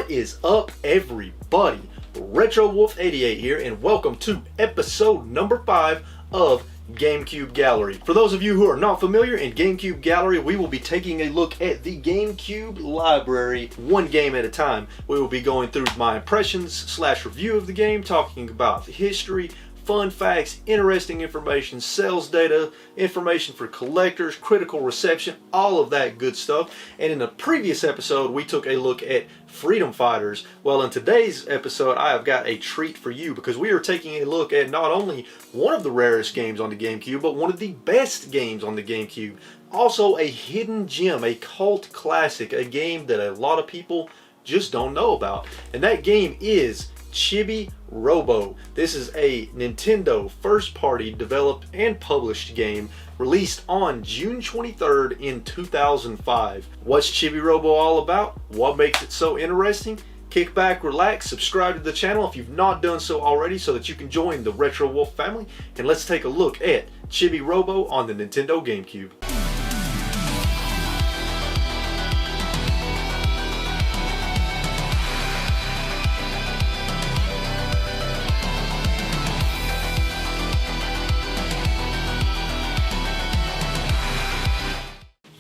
What is up, everybody? RetroWolf88 here, and welcome to episode number 5 of GameCube Gallery. For those of you who are not familiar, in GameCube Gallery we will be taking a look at the GameCube library one game at a time. We will be going through my impressions / review of the game, talking about the history, fun facts, interesting information, sales data, information for collectors, critical reception, all of that good stuff. And in the previous episode we took a look at Freedom Fighters. Well, in today's episode I have got a treat for you, because we are taking a look at not only one of the rarest games on the GameCube, but one of the best games on the GameCube. Also a hidden gem, a cult classic, a game that a lot of people just don't know about. And that game is Chibi-Robo. This is a Nintendo first-party developed and published game released on June 23rd in 2005. What's Chibi-Robo all about? What makes it so interesting? Kick back, relax, subscribe to the channel if you've not done so already so that you can join the Retro Wolf family, and let's take a look at Chibi-Robo on the Nintendo GameCube.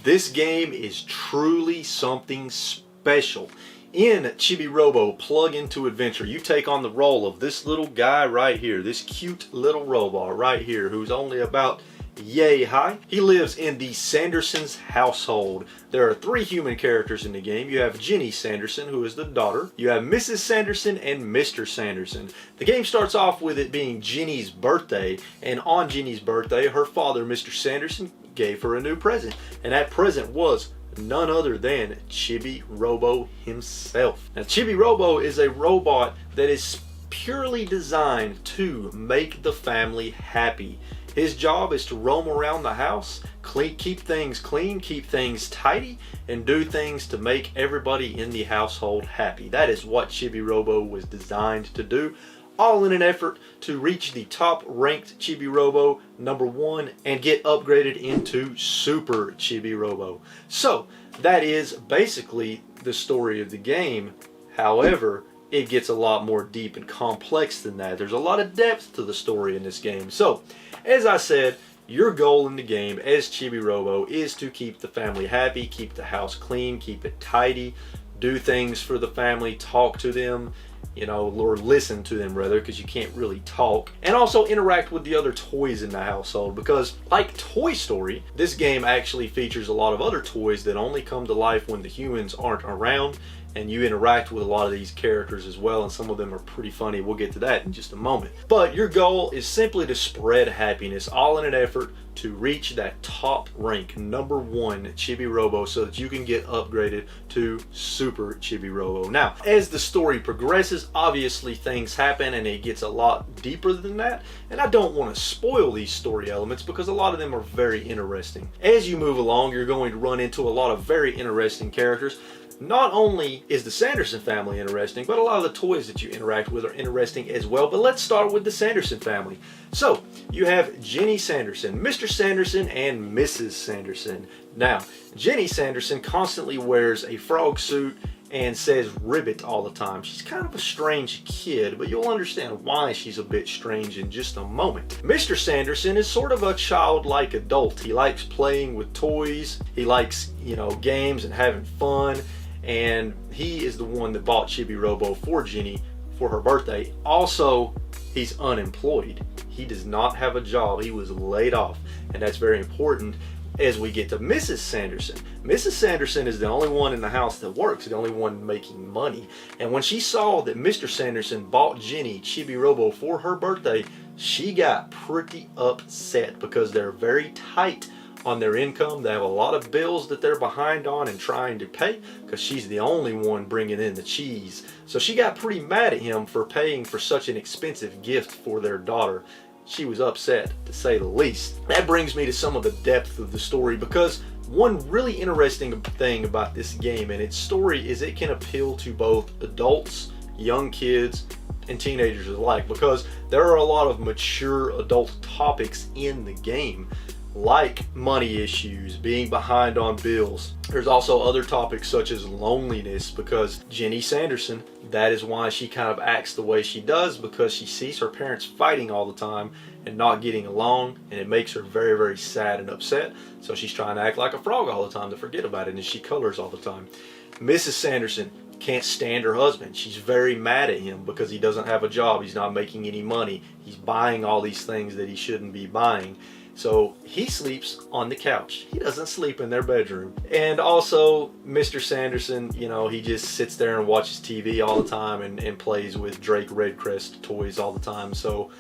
This game is truly something special. In Chibi-Robo Plug Into Adventure, you take on the role of this little guy right here, this cute little robot right here, who's only about yay high. He lives in the Sanderson's household. There are 3 human characters in the game. You have Jenny Sanderson, who is the daughter. You have Mrs. Sanderson and Mr. Sanderson. The game starts off with it being Jenny's birthday, and on Jenny's birthday, her father, Mr. Sanderson, gave her a new present, and that present was none other than Chibi-Robo himself. Now, Chibi-Robo is a robot that is purely designed to make the family happy. His job is to roam around the house, keep things clean, keep things tidy, and do things to make everybody in the household happy. That is what Chibi-Robo was designed to do, all in an effort to reach the top ranked Chibi-Robo #1 and get upgraded into Super Chibi-Robo. So that is basically the story of the game. However, it gets a lot more deep and complex than that. There's a lot of depth to the story in this game. So, as I said, your goal in the game as Chibi-Robo is to keep the family happy, keep the house clean, keep it tidy, do things for the family, talk to them, you know, or listen to them rather, because you can't really talk, and also interact with the other toys in the household, because like Toy Story, this game actually features a lot of other toys that only come to life when the humans aren't around, and you interact with a lot of these characters as well, and some of them are pretty funny. We'll get to that in just a moment. But your goal is simply to spread happiness, all in an effort to reach that top rank #1 Chibi-Robo so that you can get upgraded to Super Chibi-Robo. Now, as the story progresses, obviously things happen and it gets a lot deeper than that, and I don't want to spoil these story elements because a lot of them are very interesting. As you move along, you're going to run into a lot of very interesting characters. Not only is the Sanderson family interesting, but a lot of the toys that you interact with are interesting as well. But let's start with the Sanderson family. So, you have Jenny Sanderson, Mr. Sanderson, and Mrs. Sanderson. Now, Jenny Sanderson constantly wears a frog suit and says ribbit all the time. She's kind of a strange kid, but you'll understand why she's a bit strange in just a moment. Mr. Sanderson is sort of a childlike adult. He likes playing with toys. He likes, you know, games and having fun. And he is the one that bought Chibi-Robo for Jenny for her birthday. Also, he's unemployed. He does not have a job. He was laid off, and that's very important as we get to Mrs. Sanderson. Mrs. Sanderson is the only one in the house that works, the only one making money. And when she saw that Mr. Sanderson bought Jenny Chibi-Robo for her birthday, she got pretty upset because they're very tight on their income. They have a lot of bills that they're behind on and trying to pay because she's the only one bringing in the cheese. So she got pretty mad at him for paying for such an expensive gift for their daughter. She was upset, to say the least. That brings me to some of the depth of the story, because one really interesting thing about this game and its story is it can appeal to both adults, young kids, and teenagers alike, because there are a lot of mature adult topics in the game. like money issues, being behind on bills. There's also other topics such as loneliness, because Jenny Sanderson, that is why she kind of acts the way she does, because she sees her parents fighting all the time and not getting along, and it makes her very, very sad and upset. So she's trying to act like a frog all the time to forget about it, and she colors all the time. Mrs. Sanderson can't stand her husband. She's very mad at him because he doesn't have a job. He's not making any money. He's buying all these things that he shouldn't be buying. So he sleeps on the couch. He doesn't sleep in their bedroom. And also Mr. Sanderson, you know, he just sits there and watches TV all the time and plays with Drake Redcrest toys all the time. So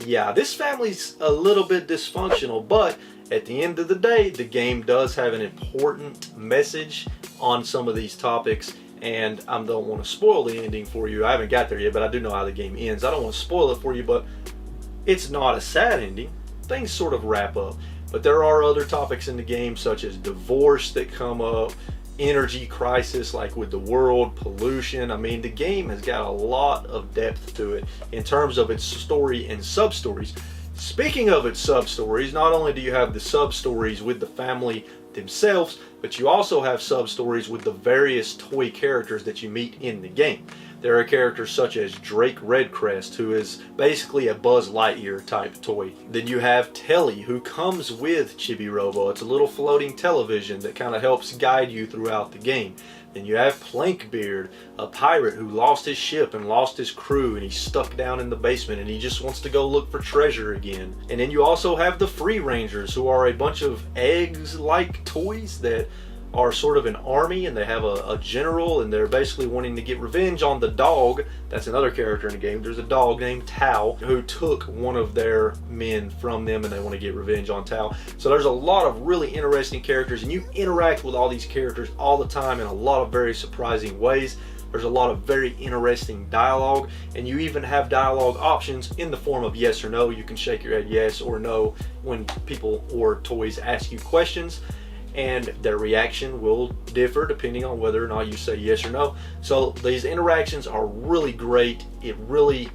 yeah, this family's a little bit dysfunctional, but at the end of the day, the game does have an important message on some of these topics. And I don't want to spoil the ending for you. I haven't got there yet, but I do know how the game ends. I don't want to spoil it for you, but it's not a sad ending. Things sort of wrap up. But there are other topics in the game, such as divorce that come up, energy crisis like with the world, pollution. I mean, the game has got a lot of depth to it in terms of its story and sub-stories. Speaking of its sub-stories, not only do you have the sub-stories with the family themselves, but you also have sub-stories with the various toy characters that you meet in the game. There are characters such as Drake Redcrest, who is basically a Buzz Lightyear type toy. Then you have Telly, who comes with Chibi-Robo. It's a little floating television that kind of helps guide you throughout the game. Then you have Plankbeard, a pirate who lost his ship and lost his crew, and he's stuck down in the basement and he just wants to go look for treasure again. And then you also have the Free Rangers, who are a bunch of eggs-like toys that are sort of an army, and they have a general, and they're basically wanting to get revenge on the dog. That's another character in the game. There's a dog named Tao who took one of their men from them, and they want to get revenge on Tao. So there's a lot of really interesting characters, and you interact with all these characters all the time in a lot of very surprising ways. There's a lot of very interesting dialogue, and you even have dialogue options in the form of yes or no. You can shake your head yes or no when people or toys ask you questions, and their reaction will differ depending on whether or not you say yes or no. So these interactions are really great. It really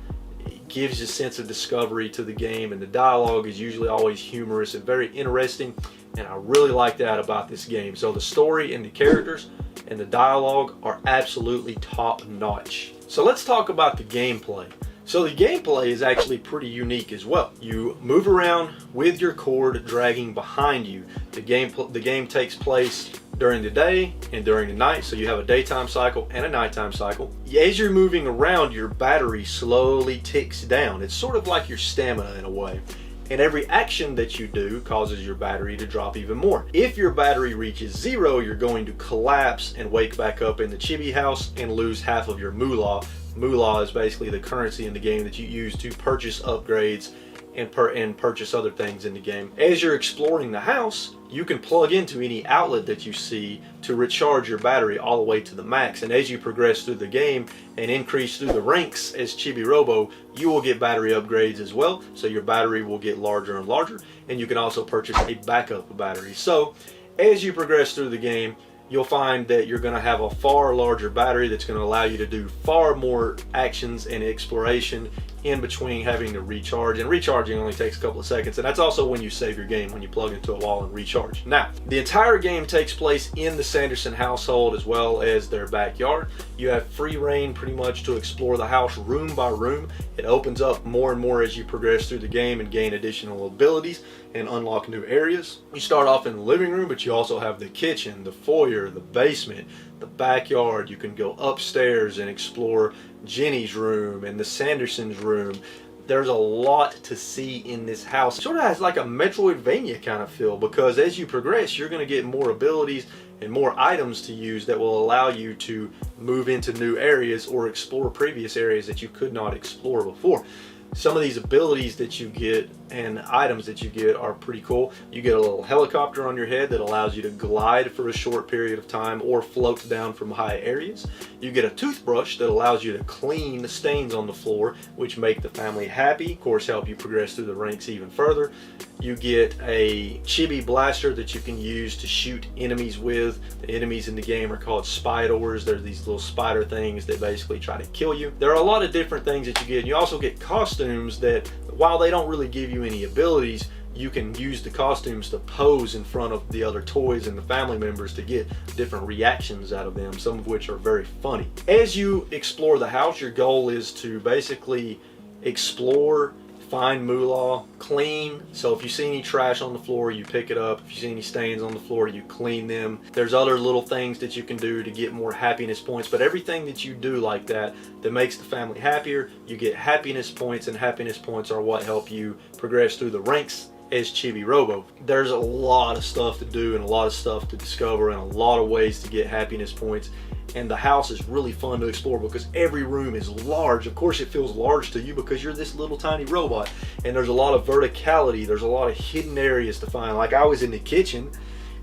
gives a sense of discovery to the game, and the dialogue is usually always humorous and very interesting, and I really like that about this game. So the story and the characters and the dialogue are absolutely top notch. So let's talk about the gameplay. So the gameplay is actually pretty unique as well. You move around with your cord dragging behind you. The game takes place during the day and during the night, so you have a daytime cycle and a nighttime cycle. As you're moving around, your battery slowly ticks down. It's sort of like your stamina in a way. And every action that you do causes your battery to drop even more. If your battery reaches 0, you're going to collapse and wake back up in the chibi house and lose half of your moolah. Moolah is basically the currency in the game that you use to purchase upgrades and purchase other things in the game. As you're exploring the house, you can plug into any outlet that you see to recharge your battery all the way to the max. And as you progress through the game and increase through the ranks as Chibi-Robo, you will get battery upgrades as well. So your battery will get larger and larger, and you can also purchase a backup battery. So as you progress through the game, you'll find that you're going to have a far larger battery that's going to allow you to do far more actions and exploration in between having to recharge. And recharging only takes a couple of seconds, and that's also when you save your game, when you plug into a wall and recharge. Now, the entire game takes place in the Sanderson household as well as their backyard. You have free reign pretty much to explore the house room by room. It opens up more and more as you progress through the game and gain additional abilities and unlock new areas. You start off in the living room, but you also have the kitchen, the foyer, the basement, the backyard. You can go upstairs and explore Jenny's room and the Sandersons' room. There's a lot to see in this house. It sort of has like a Metroidvania kind of feel, because as you progress, you're going to get more abilities and more items to use that will allow you to move into new areas or explore previous areas that you could not explore before. Some of these abilities that you get and items that you get are pretty cool. You get a little helicopter on your head that allows you to glide for a short period of time or float down from high areas. You get a toothbrush that allows you to clean the stains on the floor, which make the family happy, of course help you progress through the ranks even further. You get a chibi blaster that you can use to shoot enemies with. The enemies in the game are called spiders. They're these little spider things that basically try to kill you. There are a lot of different things that you get, and you also get costumes that, while they don't really give you any abilities, you can use the costumes to pose in front of the other toys and the family members to get different reactions out of them, some of which are very funny. As you explore the house, your goal is to basically explore, find moolah, clean. So if you see any trash on the floor, you pick it up. If you see any stains on the floor, you clean them. There's other little things that you can do to get more happiness points, but everything that you do like that makes the family happier, you get happiness points, and happiness points are what help you progress through the ranks as Chibi-Robo. There's a lot of stuff to do and a lot of stuff to discover and a lot of ways to get happiness points. And the house is really fun to explore because every room is large. Of course it feels large to you because you're this little tiny robot. And there's a lot of verticality. There's a lot of hidden areas to find. Like I was in the kitchen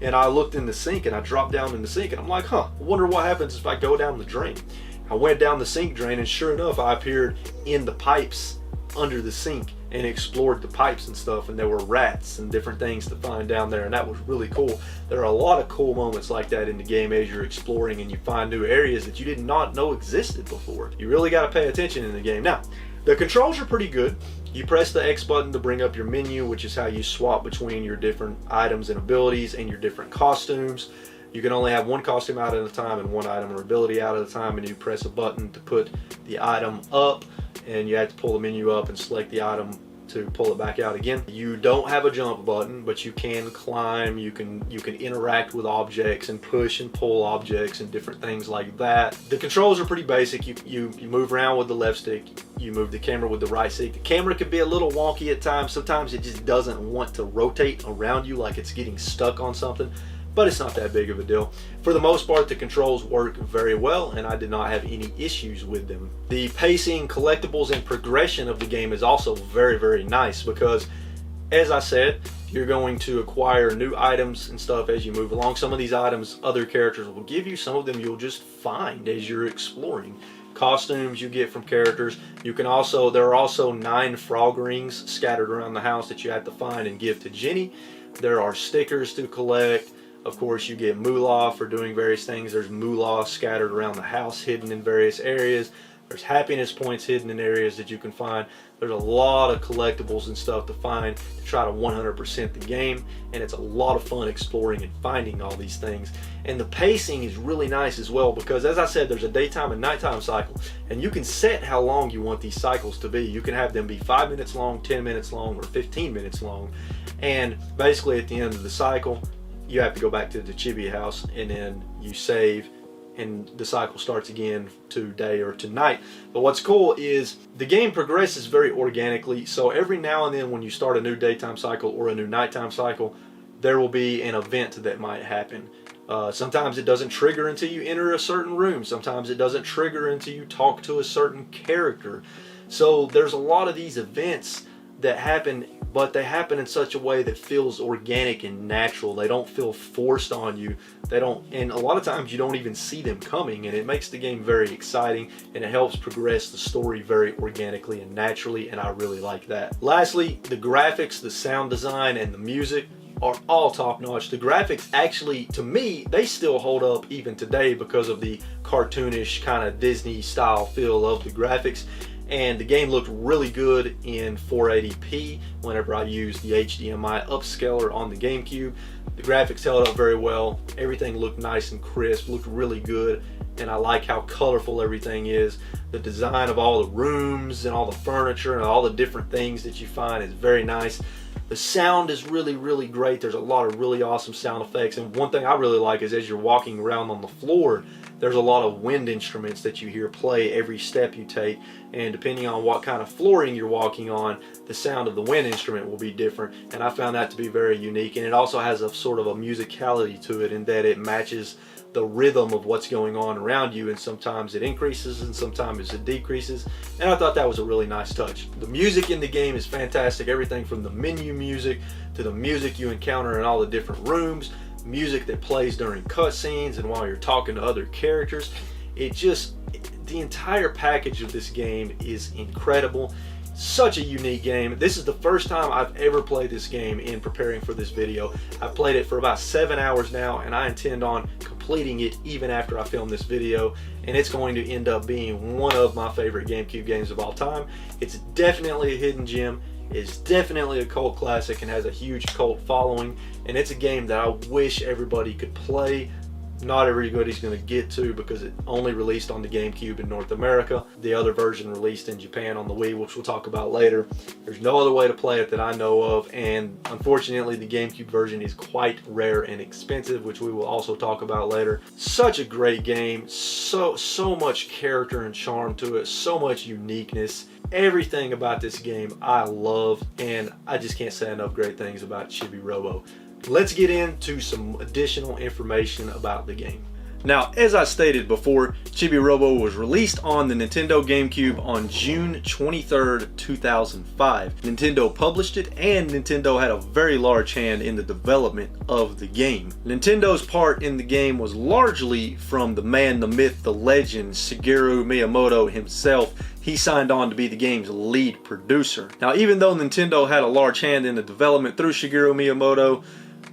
and I looked in the sink and I dropped down in the sink and I'm like, I wonder what happens if I go down the drain. I went down the sink drain and sure enough I appeared in the pipes under the sink and explored the pipes and stuff, and there were rats and different things to find down there, and that was really cool. There are a lot of cool moments like that in the game as you're exploring and you find new areas that you did not know existed before. You really got to pay attention in the game. Now, the controls are pretty good. You press the X button to bring up your menu, which is how you swap between your different items and abilities and your different costumes. You can only have one costume out at a time and one item or ability out at a time, and you press a button to put the item up, and you have to pull the menu up and select the item to pull it back out again. You don't have a jump button, but you can climb, you can interact with objects and push and pull objects and different things like that. The controls are pretty basic. You move around with the left stick, you move the camera with the right stick. The camera can be a little wonky at times. Sometimes it just doesn't want to rotate around you like it's getting stuck on something, but it's not that big of a deal. For the most part, the controls work very well, and I did not have any issues with them. The pacing, collectibles, and progression of the game is also very, very nice because, as I said, you're going to acquire new items and stuff as you move along. Some of these items other characters will give you, some of them you'll just find as you're exploring. Costumes you get from characters. You can also, there are also 9 frog rings scattered around the house that you have to find and give to Jenny. There are stickers to collect. Of course, you get moolah for doing various things. There's moolah scattered around the house, hidden in various areas. There's happiness points hidden in areas that you can find. There's a lot of collectibles and stuff to find to try to 100% the game, and it's a lot of fun exploring and finding all these things. And the pacing is really nice as well because, as I said, there's a daytime and nighttime cycle, and you can set how long you want these cycles to be. You can have them be 5 minutes long, 10 minutes long, or 15 minutes long, and basically at the end of the cycle, you have to go back to the Chibi house and then you save and the cycle starts again to day or to night. But what's cool is the game progresses very organically, so every now and then when you start a new daytime cycle or a new nighttime cycle, there will be an event that might happen. Sometimes it doesn't trigger until you enter a certain room. Sometimes it doesn't trigger until you talk to a certain character. So there's a lot of these events that happen, but they happen in such a way that feels organic and natural. They don't feel forced on you. They don't, and a lot of times you don't even see them coming, and it makes the game very exciting, and it helps progress the story very organically and naturally, and I really like that. Lastly, the graphics, the sound design, and the music are all top-notch. The graphics actually, to me, they still hold up even today because of the cartoonish kind of Disney style feel of the graphics. And the game looked really good in 480p whenever I used the HDMI upscaler on the GameCube. The graphics held up very well. Everything looked nice and crisp, looked really good, and I like how colorful everything is. The design of all the rooms and all the furniture and all the different things that you find is very nice. The sound is really, really great. There's a lot of really awesome sound effects, and one thing I really like is as you're walking around on the floor, there's a lot of wind instruments that you hear play every step you take, and depending on what kind of flooring you're walking on, the sound of the wind instrument will be different, and I found that to be very unique. And it also has a sort of a musicality to it in that it matches the rhythm of what's going on around you, and sometimes it increases and sometimes it decreases, and I thought that was a really nice touch. The music in the game is fantastic, everything from the menu music to the music you encounter in all the different rooms, music that plays during cutscenes and while you're talking to other characters. The entire package of this game is incredible. Such a unique game. This is the first time I've ever played this game in preparing for this video. I've played it for about 7 hours now, and I intend on completing it even after I film this video, and it's going to end up being one of my favorite GameCube games of all time. It's definitely a hidden gem. is definitely a cult classic and has a huge cult following, and it's a game that I wish everybody could play. Not everybody's going to get to because it only released on the GameCube in North America. The other version released in Japan on the Wii, which we'll talk about later. There's no other way to play it that I know of, and unfortunately the GameCube version is quite rare and expensive, which we will also talk about later. Such a great game, so much character and charm to it, so much uniqueness. Everything about this game I love, and I just can't say enough great things about Chibi-Robo. Let's get into some additional information about the game. Now, as I stated before, Chibi-Robo was released on the Nintendo GameCube on June 23rd, 2005. Nintendo published it, and Nintendo had a very large hand in the development of the game. Nintendo's part in the game was largely from the man, the myth, the legend, Shigeru Miyamoto himself. He signed on to be the game's lead producer. Now, even though Nintendo had a large hand in the development through Shigeru Miyamoto,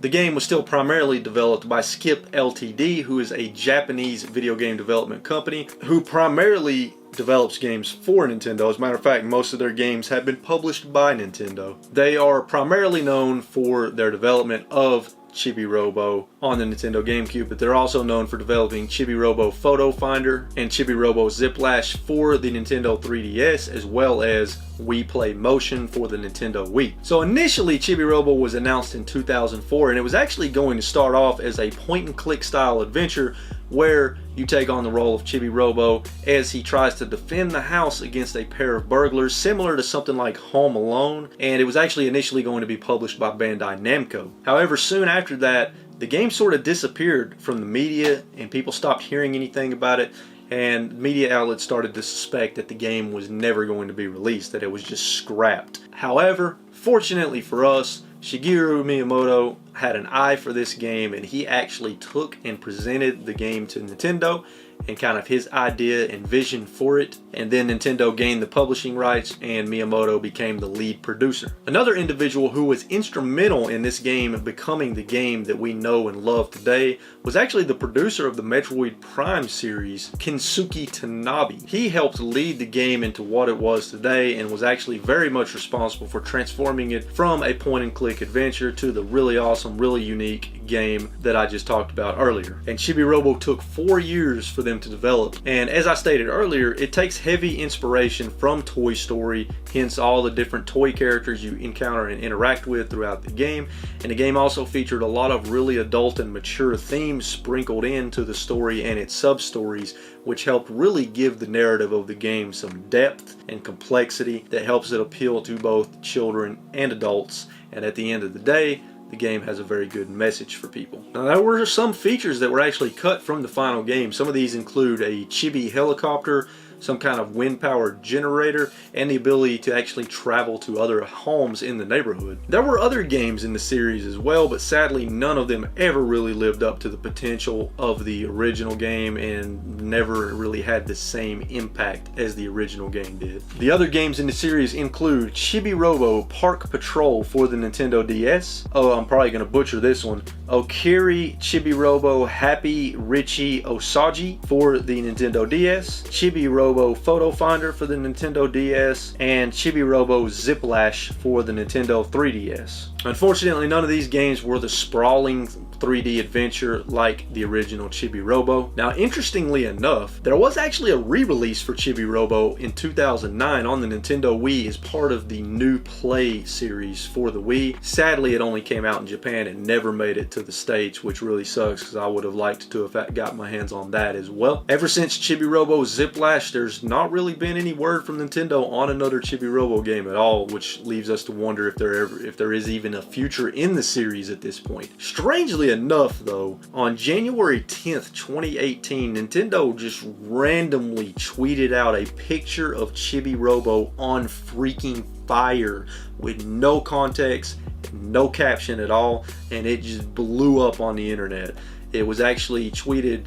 the game was still primarily developed by Skip LTD, who is a Japanese video game development company who primarily develops games for Nintendo. As a matter of fact, most of their games have been published by Nintendo. They are primarily known for their development of Chibi-Robo on the Nintendo GameCube, but they're also known for developing Chibi-Robo Photo Finder and Chibi-Robo Ziplash for the Nintendo 3DS, as well as Wii Play Motion for the Nintendo Wii. So initially, Chibi-Robo was announced in 2004, and it was actually going to start off as a point-and-click style adventure where you take on the role of Chibi-Robo as he tries to defend the house against a pair of burglars, similar to something like Home Alone, and it was actually initially going to be published by Bandai Namco. However, soon after that, the game sort of disappeared from the media and people stopped hearing anything about it, and media outlets started to suspect that the game was never going to be released, that it was just scrapped. However, fortunately for us, Shigeru Miyamoto had an eye for this game, and he actually took and presented the game to Nintendo and kind of his idea and vision for it, and then Nintendo gained the publishing rights and Miyamoto became the lead producer. Another individual who was instrumental in this game becoming the game that we know and love today was actually the producer of the Metroid Prime series, Kensuke Tanabe. He helped lead the game into what it was today and was actually very much responsible for transforming it from a point-and-click adventure to the really awesome, really unique game that I just talked about earlier. And Chibi-Robo took 4 years for them to develop, and as I stated earlier, it takes heavy inspiration from Toy Story, hence all the different toy characters you encounter and interact with throughout the game. And the game also featured a lot of really adult and mature themes sprinkled into the story and its sub-stories, which helped really give the narrative of the game some depth and complexity that helps it appeal to both children and adults. And at the end of the day, the game has a very good message for people. Now, there were some features that were actually cut from the final game. Some of these include a chibi helicopter, some kind of wind-powered generator, and the ability to actually travel to other homes in the neighborhood. There were other games in the series as well, but sadly none of them ever really lived up to the potential of the original game and never really had the same impact as the original game did. The other games in the series include Chibi-Robo Park Patrol for the Nintendo DS. Oh, I'm probably going to butcher this one. Okiri Chibi-Robo Happy Richie Osaji for the Nintendo DS. Chibi-Robo Photo Finder for the Nintendo DS, and Chibi-Robo Ziplash for the Nintendo 3DS. Unfortunately, none of these games were the sprawling 3D adventure like the original Chibi-Robo. Now, interestingly enough, there was actually a re-release for Chibi-Robo in 2009 on the Nintendo Wii as part of the New Play series for the Wii. Sadly, it only came out in Japan and never made it to the States, which really sucks because I would have liked to have got my hands on that as well. Ever since Chibi-Robo Ziplash, there's not really been any word from Nintendo on another Chibi-Robo game at all, which leaves us to wonder if there is even a future in the series at this point. Strangely enough though, on January 10th, 2018, Nintendo just randomly tweeted out a picture of Chibi-Robo on freaking fire with no context, no caption at all, and it just blew up on the internet. It was actually tweeted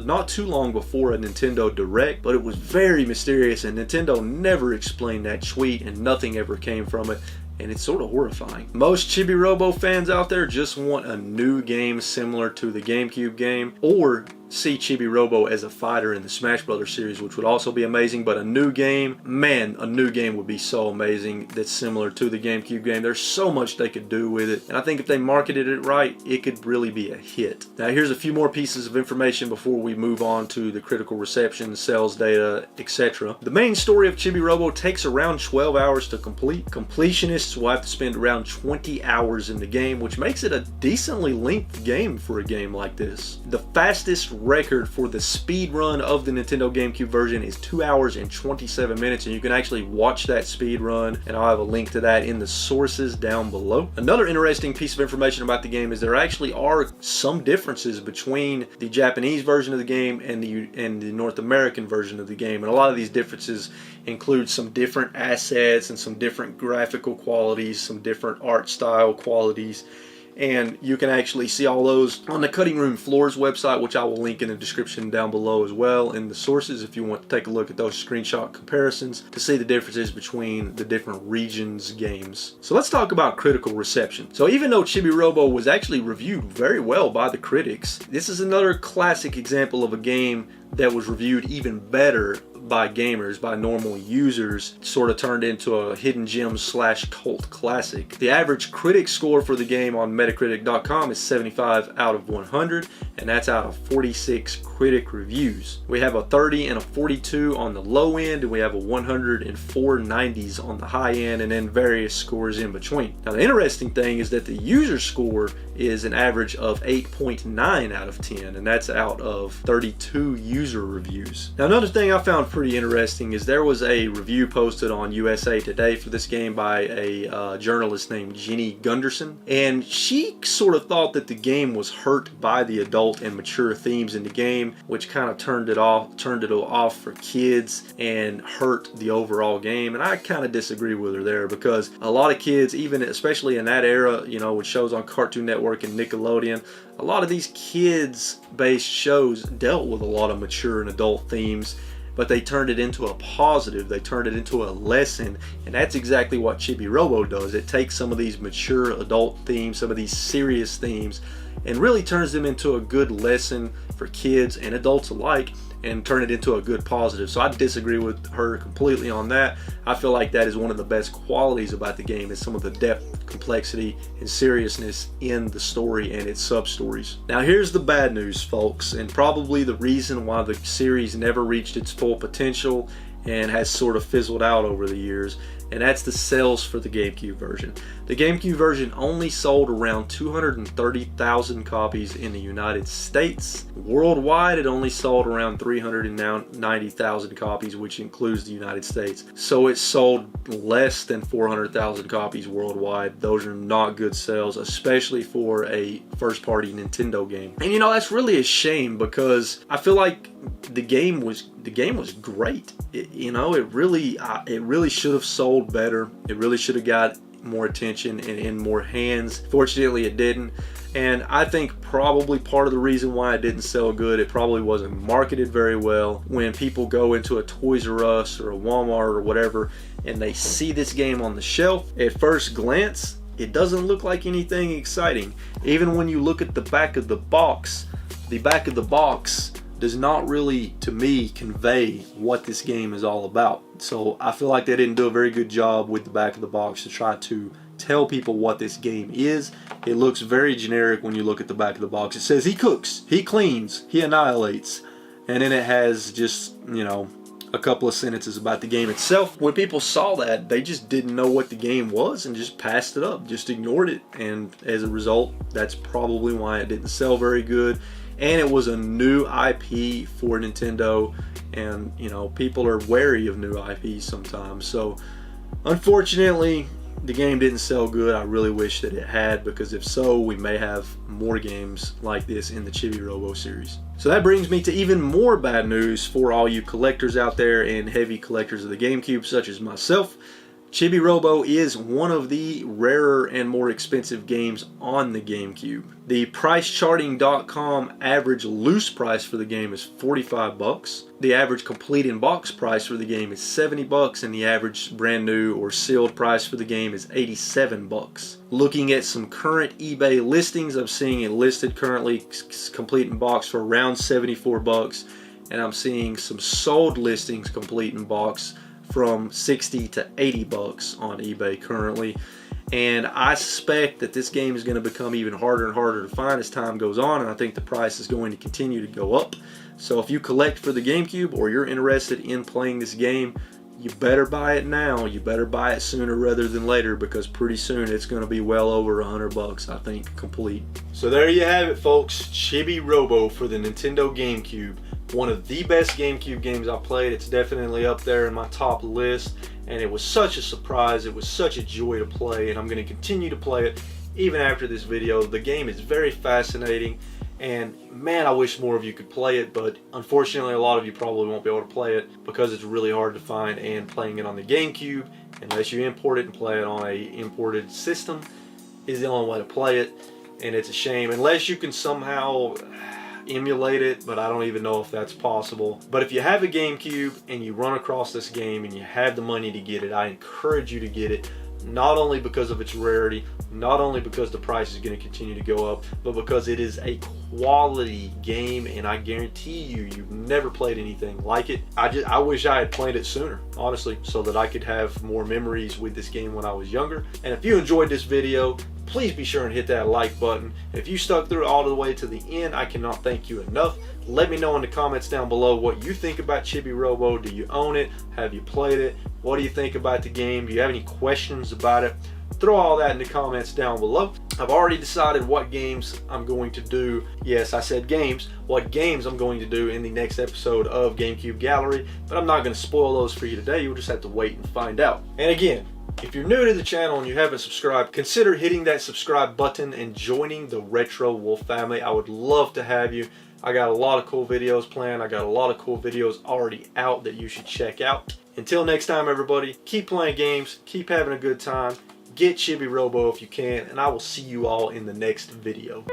not too long before a Nintendo Direct, but it was very mysterious and Nintendo never explained that tweet and nothing ever came from it. And it's sort of horrifying. Most Chibi-Robo fans out there just want a new game similar to the GameCube game, or see Chibi-Robo as a fighter in the Smash Brothers series, which would also be amazing. But a new game, man, a new game would be so amazing that's similar to the GameCube game. There's so much they could do with it, and I think if they marketed it right, it could really be a hit. Now here's a few more pieces of information before we move on to the critical reception, sales data, etc. The main story of Chibi-Robo takes around 12 hours to complete. Completionists will have to spend around 20 hours in the game, which makes it a decently length game for a game like this. The fastest record for the speed run of the Nintendo GameCube version is 2 hours and 27 minutes, and you can actually watch that speed run, and I'll have a link to that in the sources down below. Another interesting piece of information about the game is there actually are some differences between the Japanese version of the game and the North American version of the game, and a lot of these differences include some different assets and some different graphical qualities, some different art style qualities, and you can actually see all those on the Cutting Room Floors website, which I will link in the description down below as well in the sources if you want to take a look at those screenshot comparisons to see the differences between the different regions games. So let's talk about critical reception. So even though Chibi-Robo was actually reviewed very well by the critics, this is another classic example of a game that was reviewed even better by gamers, by normal users, sort of turned into a hidden gem / cult classic. The average critic score for the game on Metacritic.com is 75 out of 100, and that's out of 46 critic reviews. We have a 30 and a 42 on the low end, and we have a 100 and 4 90s on the high end, and then various scores in between. Now the interesting thing is that the user score is an average of 8.9 out of 10, and that's out of 32 user reviews. Now another thing I found pretty interesting is there was a review posted on USA Today for this game by a journalist named Jenny Gunderson, and she sort of thought that the game was hurt by the adult and mature themes in the game, which kind of turned it off for kids and hurt the overall game. And I kind of disagree with her there, because a lot of kids, even especially in that era, you know, with shows on Cartoon Network and Nickelodeon, a lot of these kids-based shows dealt with a lot of mature and adult themes, but they turned it into a positive, they turned it into a lesson, and that's exactly what Chibi-Robo does. It takes some of these mature adult themes, some of these serious themes, and really turns them into a good lesson for kids and adults alike, and turn it into a good positive. So I disagree with her completely on that. I feel like that is one of the best qualities about the game, is some of the depth, complexity, and seriousness in the story and its sub-stories. Now here's the bad news, folks, and probably the reason why the series never reached its full potential and has sort of fizzled out over the years, and that's the sales for the GameCube version. The GameCube version only sold around 230,000 copies in the United States. Worldwide, it only sold around 390,000 copies, which includes the United States. So it sold less than 400,000 copies worldwide. Those are not good sales, especially for a first-party Nintendo game. And you know, that's really a shame, because I feel like the game was great. You know, it really should have sold better. It really should have got more attention and in more hands. Fortunately, it didn't. And I think probably part of the reason why it didn't sell good, it probably wasn't marketed very well. When people go into a Toys R Us or a Walmart or whatever, and they see this game on the shelf, at first glance, it doesn't look like anything exciting. Even when you look at the back of the box does not really, to me, convey what this game is all about. So I feel like they didn't do a very good job with the back of the box to try to tell people what this game is. It looks very generic when you look at the back of the box. It says he cooks, he cleans, he annihilates, and then it has just, you know, a couple of sentences about the game itself. When people saw that, they just didn't know what the game was and just passed it up, just ignored it, and as a result, that's probably why it didn't sell very good. And it was a new IP for Nintendo, and you know, people are wary of new IPs sometimes. So unfortunately, the game didn't sell good. I really wish that it had, because if so, we may have more games like this in the Chibi-Robo series. So that brings me to even more bad news for all you collectors out there and heavy collectors of the GameCube, such as myself. Chibi-Robo is one of the rarer and more expensive games on the GameCube. The PriceCharting.com average loose price for the game is $45. The average complete in box price for the game is $70, and the average brand new or sealed price for the game is $87. Looking at some current eBay listings, I'm seeing it listed currently complete in box for around $74, and I'm seeing some sold listings complete in box from $60 to $80 on eBay currently. And I suspect that this game is going to become even harder and harder to find as time goes on, and I think the price is going to continue to go up. So if you collect for the GameCube or you're interested in playing this game, you better buy it now. You better buy it sooner rather than later, because pretty soon it's going to be well over $100, I think, complete. So there you have it, folks. Chibi-Robo for the Nintendo GameCube. One of the best GameCube games I played. It's definitely up there in my top list, and it was such a surprise. It was such a joy to play, and I'm going to continue to play it even after this video. The game is very fascinating, and man, I wish more of you could play it, but unfortunately a lot of you probably won't be able to play it because it's really hard to find, and playing it on the GameCube, unless you import it and play it on a imported system, is the only way to play it, and it's a shame unless you can somehow emulate it, but I don't even know if that's possible. But if you have a GameCube and you run across this game and you have the money to get it, I encourage you to get it, not only because of its rarity, not only because the price is going to continue to go up, but because it is a quality game, and I guarantee you've never played anything like it. I wish I had played it sooner, honestly, so that I could have more memories with this game when I was younger. And if you enjoyed this video, please be sure and hit that like button. If you stuck through all the way to the end, I cannot thank you enough. Let me know in the comments down below what you think about Chibi-Robo. Do you own it? Have you played it? What do you think about the game? Do you have any questions about it? Throw all that in the comments down below. I've already decided what games I'm going to do. Yes, I said games. What games I'm going to do in the next episode of GameCube Gallery, but I'm not going to spoil those for you today. You'll just have to wait and find out. And again, if you're new to the channel and you haven't subscribed, consider hitting that subscribe button and joining the RetroWolf family. I would love to have you. I got a lot of cool videos planned. I got a lot of cool videos already out that you should check out. Until next time, everybody, keep playing games, keep having a good time, get Chibi-Robo if you can, and I will see you all in the next video.